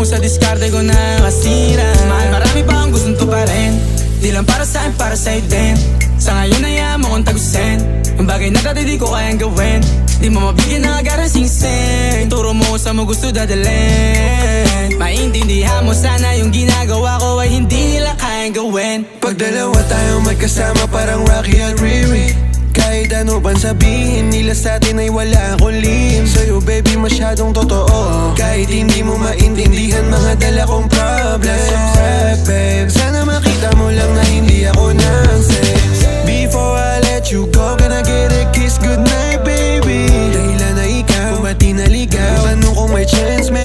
mo sa diskarte ko na kasira. Mahal, marami pa ang gustong tuparin. Di lang para sa'kin, para sa'yo din. Sa ngayon ayaw mo kong tagusin ang bagay na dati di ko kayang gawin. Di mo mabigyan ng agarang singsing. Turo mo sa mo gusto dadalhin. Maintindihan mo sana yung ginagawa ko ay hindi nila kayang gawin. Pag dalawa tayo magkasama parang Rocky at Riri. Kahit ano bang sabihin nila sa'tin ay wala akong lihim. Sa'yo baby masyadong totoo. Kahit hindi mo maintindihan mga dala kong problems. Babe,